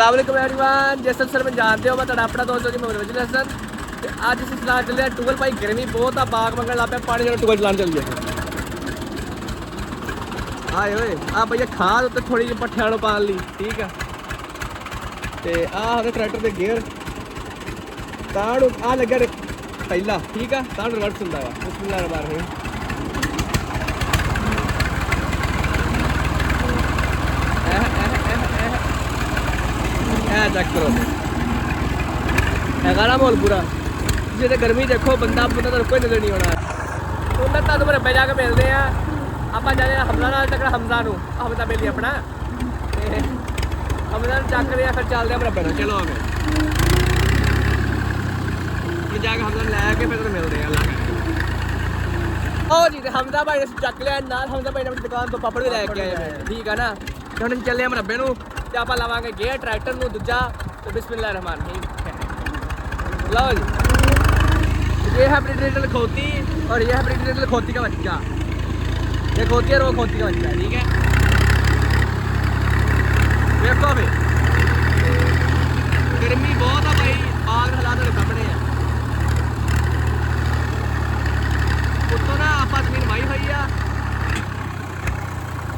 अस्सलाम वालेकुम एवरीवन, जैसे सर मैं जानते हो मैं तुहाडा अपना दोस्त जी मोहम्मद वजीर हसन ते अज असीं चलान चले टूबल। भाई गर्मी बहुत आ, बाग मंगन लग पे पानी जो टूबल चलान चलिए। आए होए आ भैया खाद उत्ते थोड़ी जी पट्ठियां पान ली, ठीक है। ते आ होंदे ट्रैक्टर दे गेयर ताड़ आ लग्या पहला, ठीक है। ताड़ रिवर्स हुंदा वा। बिस्मिल्लाहिर्रहमानिर्रहीम। चेक करो है माहौल पूरा। तुझे तो गर्मी देखो, बंदा बंदा तो कोई नजर नहीं होना। तो मैं तुम रब्बे जाके मिलते हैं। आप जाने हमजा ना तक हमजा हमजा मिली अपना हमजा चक लिया, फिर चलते हैं रब्बे। चलो हमें जाके हमजा लैके फिर मिलते हैं। ओ जी हमजा भाई ने चक लिया नाल। हमजा भाई ने अपनी दुकान तो पापड़ भी लैके आए, ठीक है ना। तो हम चले हम रब्बे नूं ते आपां लावांगे गेयर ट्रैक्टर नूं दूजा। तो बिस्मिल्लाहिर्रहमानिर्रहीम। लो जी, ये है ब्रिटिश खोती और ये है ब्रिटिश खोती का बच्चा। ये खोती है और वो खोती का बच्चा है, ठीक है। देखो अभी गर्मी बहुत है भाई, बाल हालात वाले कपड़े हैं। उत्तों ना आप जमीन वाई हुई है।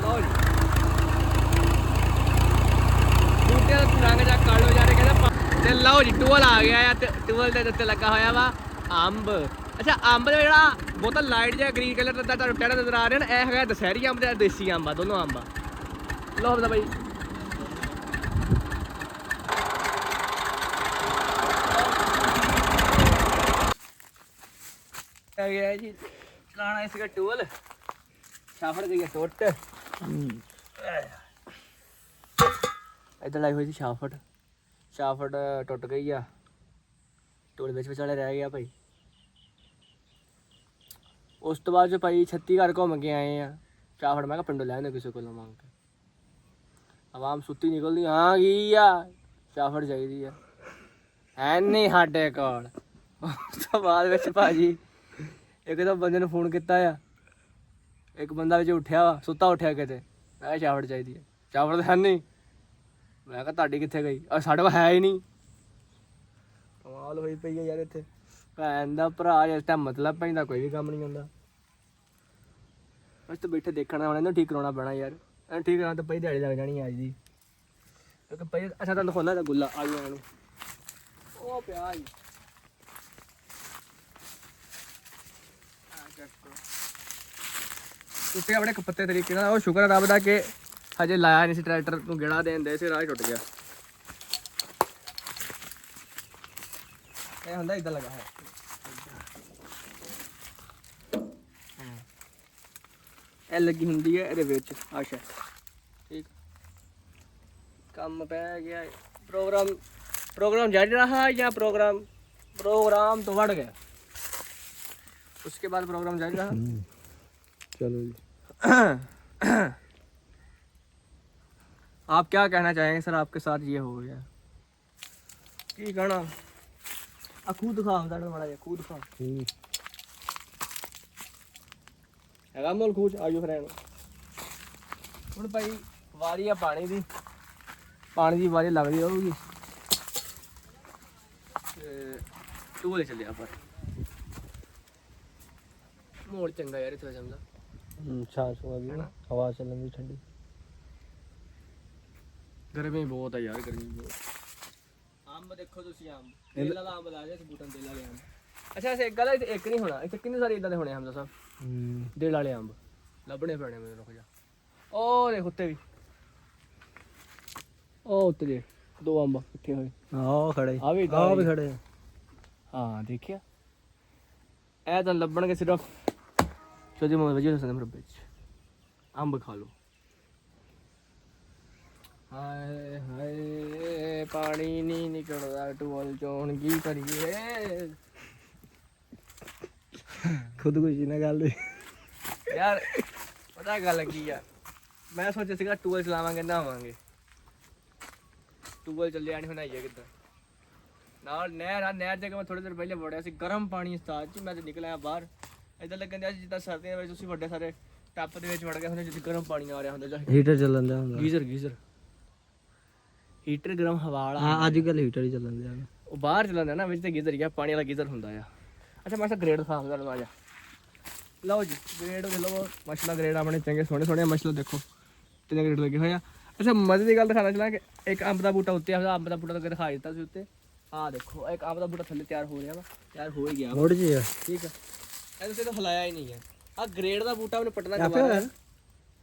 लो जी बूटे रंग जा कालो जा रहे कहते। लो जी टूबल आ गया है। टूबल के उत्ते लगा होया वा अंब। अच्छा अंब जो बहुत लाइट जहा ग्रीन कलर का टैड़ा नजर आ रहे हैं, यह है दशहरी अंब ते देसी अंब आ, दोनों अंब आ। लो हमजा भाई गया जी चलाना इसका टूबल। शाफड़ गई है टुट, इधर लाई हुई थी शाफट। शाफट टुट गई आ, टूल विचाले रह गया भाई। उस तो बाद जो भाई 36 घर घूम के आए हैं। शाफट मैं पिंडों लैने किसी को मंग के। आवाम सुत्ती निकलती हाँ की आ शाफट चाहिए है नहीं साडे कोल। उस तो बाद भाजी एक तो बंदे ने फोन किया आ, एक बंदा बिच उठिया वा सुता उठिया किते, मैं शाफट चाहिए। शाफट तो है नहीं, मैं कहा ताड़ी कित्थे गई, और साढ़े कोल है ही नहीं। कमाल होई पई है यार इत्थे भैन दा भरा। जिस टाइम मतलब पैंदा कोई भी काम नहीं होंदा। बस तो बैठे देखना होना, इन्हें ठीक कराना पैना यार। ठीक कराना तो पई दिहाड़ी लग जानी अज दी, क्योंकि पई अच्छा तुहानूं खोलना तो गुल्ला आ गया इन्हूं ओ पिया जी। टुटे बड़े पत्ते तरीके नाल। शुक्र है रब दा कि हजे लाया नहीं सी ट्रैक्टर नूं गेड़ा देन दे सी, राह टुट गया। ਇਹ ਹੁੰਦਾ ਇਦਾਂ ਲਗਾ ਹੈ। ਇਹ ਲੱਗੀ ਹੁੰਦੀ ਹੈ ਇਹਦੇ ਵਿੱਚ ਆਸ਼ਾ, ਠੀਕ। ਕੰਮ ਪੈ ਗਿਆ। प्रोग्राम जारी रहा या प्रोग्राम तो बढ़ गया। उसके बाद प्रोग्राम जारी रहा। चलो जी आप क्या कहना चाहेंगे सर, आपके साथ ये हो गया की कहना। खूह दिखा माड़ा जा, खूह दिखा है मोल खूह आजो फ्रेंड। ਹੁਣ ਭਾਈ ਵਾਰੀ ਆ ਪਾਣੀ ਦੀ ਵਾਰੀ ਲੱਗਦੀ ਰਹੂਗੀ ਤੇ ਟੂਲ ਚੱਲਿਆ ਪਰ ਮੋੜ ਚੰਗਾ ਯਾਰ ਇੱਥੇ ਸਮਝਾ। ਛਾਂ ਛੋਆ ਵੀ ਹਵਾ ਚੱਲਣ ਦੀ ਠੰਡੀ। ਗਰਮੀ ਬਹੁਤ ਆ ਯਾਰ, ਗਰਮੀ ਬਹੁਤ। ਅੰਬ ਦੇਖੋ ਤੁਸੀਂ, ਅੰਬ ਦੇਲਾ ਦਾ ਅੰਬ ਲਾ ਰਿਹਾ ਸੀ ਬੂਟਨ, ਦੇਲਾ ਵਾਲੇ ਅੰਬ। ਅੱਛਾ ਐਸੇ ਇੱਕ ਗੱਲ ਹੈ, ਇੱਕ ਨਹੀਂ ਹੋਣਾ ਇੱਥੇ, ਕਿੰਨੇ ਸਾਰੇ ਇਦਾਂ ਦੇ ਹੋਣੇ ਹਮਜ਼ਾ ਸਾਹਿਬ। ਦੇਲ ਵਾਲੇ ਅੰਬ ਲੱਭਣੇ ਪੈਣੇ ਮੈਨੂੰ, ਰੁਕ ਜਾ। ਉਹ ਦੇਖ ਉੱਤੇ ਵੀ, ਉਹ ਉੱਤੇ ਦੇ ਦੋ ਅੰਬ ਇਕੱਠੇ ਹੋਏ। ਆਹ ਖੜੇ, ਆ ਵੀ ਖੜੇ। ਹਾਂ ਦੇਖਿਆ, ਇਹ ਤਾਂ ਲੱਭਣਗੇ ਸਿਰਫ ਸੋਜੀ ਮੋਹम्मद वजीर हसन रब्बे च। अंब खा लो। हाय हाय पानी नहीं निकलता टूबल चों, हुण की करिए। खुदकुशी ना गल यार, पता गल की आ, मैं सोचा सीगा टूबल चलावांगे नहावांगे, टूबल चलिया नहीं, हुण आइए किद्दां नाल नहर आ। नहर जगह मैं थोड़ी देर पहले वड़िया सी गर्म पानी उस्ताद जी, मैं तो निकलिया बाहर। इधर लगन दिया जिद्दां सर्दियां विच तुसीं वड्डे सारे टप दे विच वड़ गए हुंदे, जिद्दां गर्म पानी आ रिहा हुंदा, हीटर ਚੱਲਣ ਦਿਆ ਹੁੰਦਾ, ਗੀਜ਼ਰ ਹੀਟਰ ਗਰਮ ਹਵਾ ਵਾਲਾ ਹਾਂ ਅੱਜ ਕੱਲ ਹੀਟਰ ਹੀ ਚੱਲਦੇ ਆ ਉਹ ਬਾਹਰ ਚਲਾਉਂਦਾ ਨਾ ਵਿੱਚ ਤੇ ਗੀਜ਼ਰ ਗਿਆ ਪਾਣੀ ਵਾਲਾ ਗੀਜ਼ਰ ਹੁੰਦਾ ਆ ਅੱਛਾ ਮਾਸਾ ਗ੍ਰੇਡ ਸਾਫ ਕਰ ਲਓ ਆ ਜਾ ਲਓ ਜੀ ਗ੍ਰੇਡ ਦੇ ਲਓ ਮਸਲਾ ਗ੍ਰੇਡ ਆਪਣੇ ਚੰਗੇ ਸੋਹਣੇ ਸੋਹਣੇ ਮਸਲਾ ਦੇਖੋ ਕਿੰਨੇ ਗ੍ਰੇਡ ਲੱਗੇ ਹੋਏ ਆ ਅੱਛਾ ਮਜ਼ੇ ਦੀ ਗੱਲ ਦਿਖਾਣਾ ਚਲਾ ਕਿ ਇੱਕ ਅੰਬ ਦਾ ਬੂਟਾ ਉੱਤੇ ਆ ਅੰਬ ਦਾ ਬੂਟਾ ਤਾਂ ਦਿਖਾ ਦਿੱਤਾ ਸੀ ਉੱਤੇ ਆਹ ਦੇਖੋ ਇੱਕ ਅੰਬ ਦਾ ਬੂਟਾ ਥੱਲੇ ਤਿਆਰ ਹੋ ਰਿਹਾ ਵਾ ਤਿਆਰ ਹੋ ਹੀ ਗਿਆ ਮੋੜ ਜੀ ਆ ਠੀਕ ਆ ਇਹ ਤੁਸੀਂ ਤਾਂ ਹਿਲਾਇਆ ਹੀ ਨਹੀਂ ਹੈ ਆਹ ਗ੍ਰੇਡ ਦਾ ਬੂਟਾ ਉਹਨੇ ਪਟਣਾ ਕਰਵਾਇਆ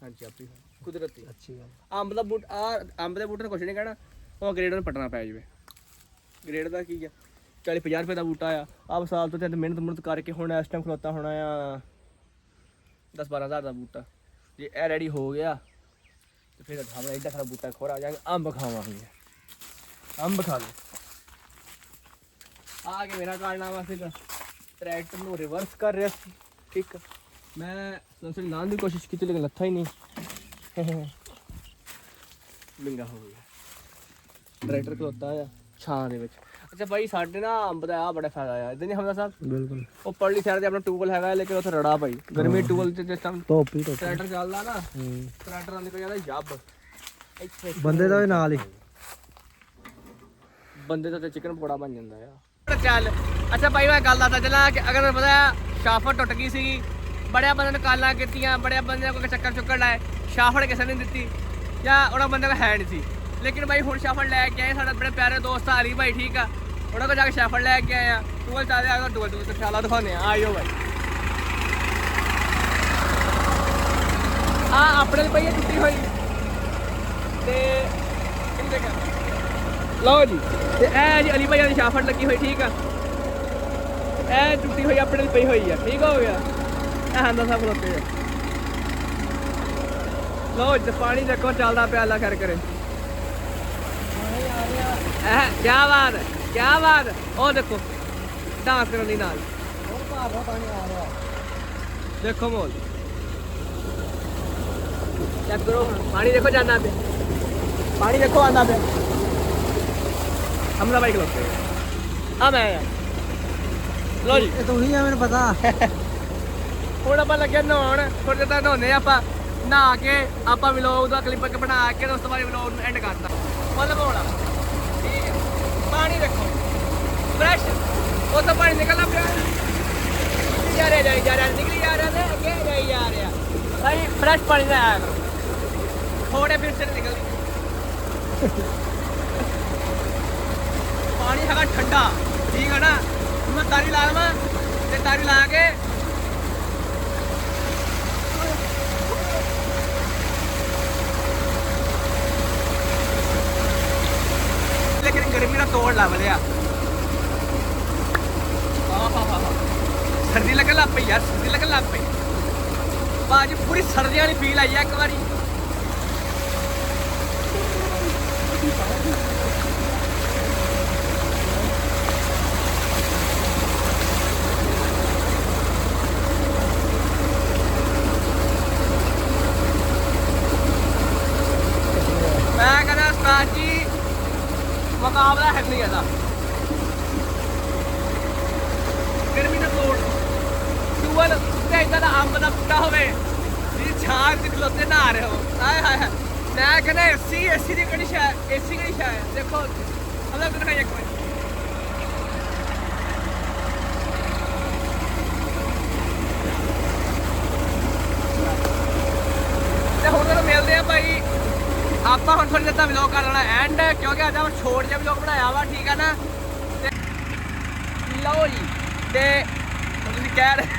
ਹਾਂਜੀ ਆਪੀ ਕੁਦਰਤੀ ਅੱਛੀ ਗੱਲ ਅੰਬ ਦਾ ਬੂਟਾ ਆ ਅੰਬ ਦੇ ਬੂਟੇ ਨੂੰ ਕੁਛ ਨਹੀਂ ਕਹਿਣਾ ਉਹ ਗ੍ਰੇਡ ਨੂੰ ਪਟਣਾ ਪੈ ਜਾਵੇ ਗ੍ਰੇਡ ਦਾ ਕੀ ਆ 40-50 ਰੁਪਏ ਦਾ ਬੂਟਾ ਆ ਆਹ ਸਾਲ ਤੋਂ ਤੇ ਮਿਹਨਤ ਕਰਕੇ ਹੁਣ ਇਸ ਟਾਈਮ ਖਲੋਤਾ ਹੋਣਾ ਆ 10-12 ਹਜ਼ਾਰ ਦਾ ਬੂਟਾ ਜੇ ਇਹ ਰੈਡੀ ਹੋ ਗਿਆ ਤੇ ਫਿਰ ਹਮਾਰਾ ਐਡਾ ਸਾਰਾ ਬੂਟਾ ਖੋਰਾ ਆ ਜਾਏਗਾ ਅੰਬ ਖਾਵਾਂਗੇ ਅੰਬ ਖਾ ਲਓ ਆ ਕੇ ਮੇਰਾ ਕਾਰਨਾਮਾ ਸੀਗਾ ਟਰੈਕਟਰ ਨੂੰ ਰਿਵਰਸ ਕਰ ਰਿਹਾ ਸੀ ਠੀਕ ਮੈਂ ਸੈਂਸਰ ਲਾਉਣ ਦੀ ਕੋਸ਼ਿਸ਼ ਕੀਤੀ ਲੇਕਿਨ ਲੱਥਾ ਹੀ ਨਹੀਂ ਲਿੰਗਾ ਹੋ ਗਿਆ ਟਰੈਕਟਰ ਖਲੋਤਾ ਆ ਛਾਂ ਦੇ ਵਿੱਚ ਅੱਛਾ ਭਾਈ ਸਾਡੇ ਨਾ ਅੰਬ ਦਾ ਆ ਬੜਾ ਫਾਇਦਾ ਆ ਇਦਾਂ ਨਹੀਂ ਹਮਦਾ ਸਾਹਿਬ ਬਿਲਕੁਲ ਉਹ ਪਰਲੀ ਸਾਈਡ ਤੇ ਆਪਣਾ ਟੂਬਲ ਹੈਗਾ ਲੇਕਿਨ ਉੱਥੇ ਰੜਾ ਭਾਈ ਗਰਮੀ ਟੂਬਲ ਤੇ ਜਿਸ ਟਾਈਮ ਧੋਪੀ ਟਰੈਕਟਰ ਚੱਲਦਾ ਨਾ ਟਰੈਕਟਰ ਨਾਲ ਨਿਕਲ ਜਾਂਦਾ ਜੱਬ ਇੱਥੇ ਬੰਦੇ ਦਾ ਵੀ ਨਾਲ ਹੀ ਬੰਦੇ ਦਾ ਤੇ ਚਿਕਨ ਪਕੌੜਾ ਬਣ ਜਾਂਦਾ ਆ ਚੱਲ ਅੱਛਾ ਭਾਈ ਮੈਂ ਗੱਲ ਦੱਸਦਾ ਚੱਲਾਂ ਕਿ ਅਗਰ ਪਤਾ ਸ਼ਾਫਟ ਟੁੱਟ ਗਈ ਸੀਗੀ ਬੜਿਆ ਬੰਦੇ ਨੇ ਕਾਲਾਂ ਕੀਤੀਆਂ ਬੜਿਆ ਬੰਦੇ ਨੇ ਕੋਈ ਚੱਕਰ ਚੁੱਕਰ ਲਾਏ ਸ਼ਾਫਟ ਕਿਸੇ ਨੇ ਦਿੱਤੀ ਜਾਂ ਉਹਨਾਂ ਬੰਦੇ ਕੋਲ ਹੈ ਨਹੀਂ ਸੀ ਲੇਕਿਨ ਭਾਈ ਹੁਣ ਸ਼ਾਫਟ ਲੈ ਕੇ ਆਏ ਸਾਡਾ ਬੜੇ ਪਿਆਰੇ ਦੋਸਤ ਹਰੀ ਭਾਈ ਠੀਕ ਆ ਉਹਨਾਂ ਕੋਲ ਜਾ ਕੇ ਸ਼ਾਫਟ ਲੈ ਕੇ ਆਏ ਆ ਟੂਲ ਚਾਹਦੇ ਆ ਟੂਲ ਤੇ ਖਿਆਲਾ ਦਿਖਾਉਂਦੇ ਆ ਆਇਓ ਭਾਈ ਆ ਆਪਣੇ ਲਈ ਪਈ ਟੁੱਟੀ ਹੋਈ ਤੇ ਕਿੰਨੇ ਕਾ ਲਓ ਜੀ ਤੇ ਇਹ ਜੀ ਅਲੀ ਭਾਈ ਦੀ ਸ਼ਾਫਟ ਲੱਗੀ ਹੋਈ ਠੀਕ ਆ ਇਹ ਟੁੱਟੀ ਹੋਈ ਆਪਣੇ ਲਈ ਪਈ ਹੋਈ ਆ ਠੀਕ ਹੋ ਗਿਆ ਇਹ ਹੰਦਾ ਸਭ ਲੋਕੇ ਆ ਲਓ ਜੀ ਪਾਣੀ ਦੇਖੋ ਚੱਲਦਾ ਪਿਆ ਅੱਲਾ ਖੈਰ ਕਰੇ ਕੀ ਬਾਤ ਹੈ ਕੀ ਬਾਤ ਹੈ ਉਹ ਦੇਖੋ ਡਾਂਸ ਕਰਨ ਦੀ ਨਾਲ ਉਹ ਭਾਰਾ ਪਾਣੀ ਆ ਰਿਹਾ ਦੇਖੋ ਮੋਲ ਚੈੱਕ ਕਰੋ ਪਾਣੀ ਦੇਖੋ ਜਾਂਦਾ ਪਿਆ ਪਾਣੀ ਦੇਖੋ ਆਂਦਾ ਪਿਆ ਹਮਰਾ ਬਾਈਕ ਲੋਕੇ ਆ ਮੈਂ ਲੋ ਜੀ ਇਹ ਤੂੰ ਨਹੀਂ ਆ ਮੈਨੂੰ ਪਤਾ ਹੁਣ ਆਪਾਂ ਲੱਗੇ ਨਹਾਉਣ ਥੋੜੇ ਜਿਹਾ ਨਹਾਉਂਦੇ ਆਪਾਂ ਨਹਾ ਕੇ ਆਪਾਂ ਵਲੌਗ ਦਾ ਕਲਿੱਪ ਬਣਾ ਕੇ ਉਸ ਤੋਂ ਬਾਅਦ ਵਲੌਗ ਨੂੰ ਐਂਡ ਕਰਦਾ ਫੁੱਲ ਬੋਲਾ ਠੀਕ ਹੈ ਪਾਣੀ ਦੇਖੋ ਫਰੈਸ਼ ਉਹ ਤਾਂ ਪਾਣੀ ਨਿਕਲਦਾ ਪਿਆ ਜਾ ਰਿਹਾ ਨਿਕਲੀ ਜਾ ਰਿਹਾ ਤੇ ਅੱਗੇ ਜਾਈ ਜਾ ਰਿਹਾ ਭਾਈ ਫਰੈਸ਼ ਪਾਣੀ ਦਾ ਆਇਆ ਥੋੜੇ ਫਿਰ ਸੇ ਨਿਕਲਦੀ ਪਾਣੀ ਹੈਗਾ ਠੰਡਾ ਠੀਕ ਹੈ ਨਾ ਮੈਂ ਤਾਰੀ ਲਾ ਲਵਾਂ ਤੇ ਤਾਰੀ ਲਾ ਕੇ ਲੇਕਿਨ ਗਰਮੀ ਦਾ ਤੋੜ ਲੱਭ ਲਿਆ ਸਰਦੀ ਲੱਗਣ ਲੱਗ ਪਈ ਯਾਰ ਸਰਦੀ ਲੱਗਣ ਲੱਗ ਪਈ ਬਾਜੀ ਪੂਰੀ ਸਰਦੀਆਂ ਵਾਲੀ ਫੀਲ ਆਈ ਆ ਇੱਕ ਵਾਰੀ ਮੈਂ ਕਹਿੰਦਾ ਉਸਤਾਦ ਜੀ ਮੁਕਾਬਲਾ ਹੈ ਨਹੀਂ ਇਹਦਾ ਗਰਮੀ ਦਾ ਤੋੜ ਟੂਵਲ ਤੇ ਇਦਾਂ ਦਾ ਅੰਬ ਦਾ ਬੂਟਾ ਹੋਵੇ ਜੀ ਛਾਂ ਚ ਖਲੋਤੇ ਨਹਾ ਰਹੇ ਹੋ ਹਾਏ ਹਾਏ ਮੈਂ ਕਹਿੰਦਾ ਏਸੀ ਦੀ ਕਿਹੜੀ ਸ਼ੈ ਏਸੀ ਕਿਹੜੀ ਸ਼ੈ ਦੇਖੋ ਅਲੱਗ ਦਿਖਾਈ ਇੱਕ ਵਾਰ ਤੇ ਹੁਣ ਜਦੋਂ ਮਿਲਦੇ ਆ ਭਾਈ ਆਪਾਂ ਹੁਣ ਥੋੜੀ ਜਿਹਾ ਵਲੌਗ ਕਰ ਲੈਣਾ ਐਂਡ ਕਿਉਂਕਿ ਅੱਜ ਆਪਾਂ ਛੋਟ ਜਿਹਾ ਵਲੌਗ ਬਣਾਇਆ ਵਾ ਠੀਕ ਆ ਨਾ ਤੇ ਲਓ ਜੀ ਤੇ ਤੁਸੀਂ ਕਹਿ ਰਹੇ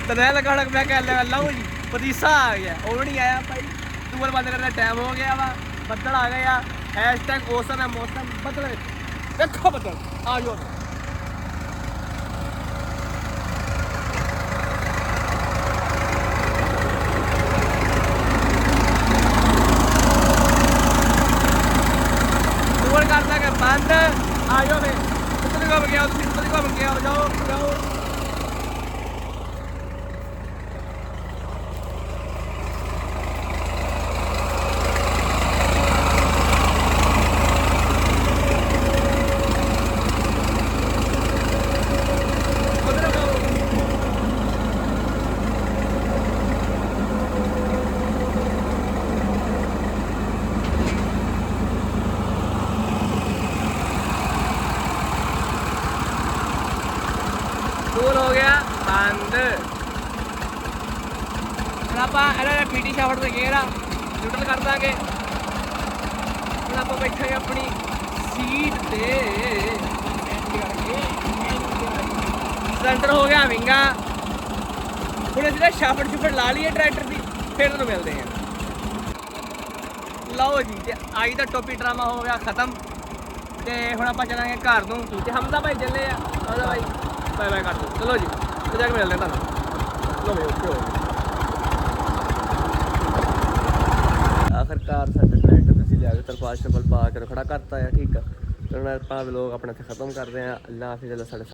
ਤਨੇ ਲਗਾਉਣਾ ਮੈਂ ਕਹਿ ਲਿਆ ਲਓ ਜੀ ਪਤੀਸਾ ਆ ਗਿਆ ਉਹ ਨਹੀਂ ਆਇਆ ਭਾਈ ਟੂਰ ਬੰਦ ਕਰਨ ਦਾ ਟਾਈਮ ਹੋ ਗਿਆ ਵਾ ਬੱਦਲ ਆ ਗਏ ਆ ਹੈਸ਼ਟੈਗ ਮੌਸਮ ਹੈ ਮੌਸਮ ਬੱਦਲ ਦੇਖੋ ਬੱਦਲ ਆ ਜਾਓ ਟੂਰ ਕਰਦਾ ਕਿ ਬੰਦ ਆ ਜਾਓ ਵੇ ਕਿੱਥੇ ਘੁੰਮ ਗਿਆ ਤੁਸੀਂ ਕਿੱਥੇ ਘੁੰਮ ਗਿਆ ਜਾਓ ਜਾਓ ਆਪਾਂ ਇਹਨਾਂ ਪੀਟੀ ਸ਼ਾਫਟ ਤੇ ਗਏ ਨਾ ਨਿਊਟਰਲ ਕਰ ਦਾਂਗੇ। ਹੁਣ ਆਪਾਂ ਬੈਠਾਂਗੇ ਆਪਣੀ ਸੀਟ ਤੇ। ਸਿਲੰਡਰ ਹੋ ਗਿਆ ਵਿੰਗਾ। ਹੁਣ ਅਸੀਂ ਨਾ ਸ਼ਾਫਟ ਲਾ ਲਈਏ ਟਰੈਕਟਰ ਦੀ, ਫਿਰ ਤੁਹਾਨੂੰ ਮਿਲਦੇ ਹਾਂ। ਲਓ ਜੀ, ਤੇ ਅੱਜ ਦਾ ਟੋਪੀ ਡਰਾਮਾ ਹੋ ਗਿਆ ਖਤਮ। ਤੇ ਹੁਣ ਆਪਾਂ ਚੱਲਾਂਗੇ ਘਰ ਨੂੰ। ਤੇ ਹਮਜ਼ਾ ਭਾਈ ਚੱਲੇ ਆ। ਹਮਜ਼ਾ ਭਾਈ ਬਾਏ ਬਾਏ ਕਰ ਦਿਓ। ਚਲੋ ਜੀ, ਤੇ ਜਾ ਕੇ ਮਿਲਦੇ ਹਾਂ ਤੁਹਾਨੂੰ। ਲਓ ਬਈ, ਓਕੇ ਹੋ ਗਿਆ। ਆਖਰਕਾਰ ਸਾਡੇ ਟਰੈਕਟਰ ਅਸੀਂ ਲਿਆ ਕੇ ਤਰਪਾਲ ਪਾ ਕੇ ਖੜਾ ਕਰਤਾ ਆ। ਠੀਕ ਆ, ਹੁਣ ਆਪਾਂ ਵਲੋਗ ਆਪਣਾ ਇੱਥੇ ਖਤਮ ਕਰਦੇ ਹਾਂ। ਅੱਲਾ ਹਾਫਿਜ਼। ਸਾਡੇ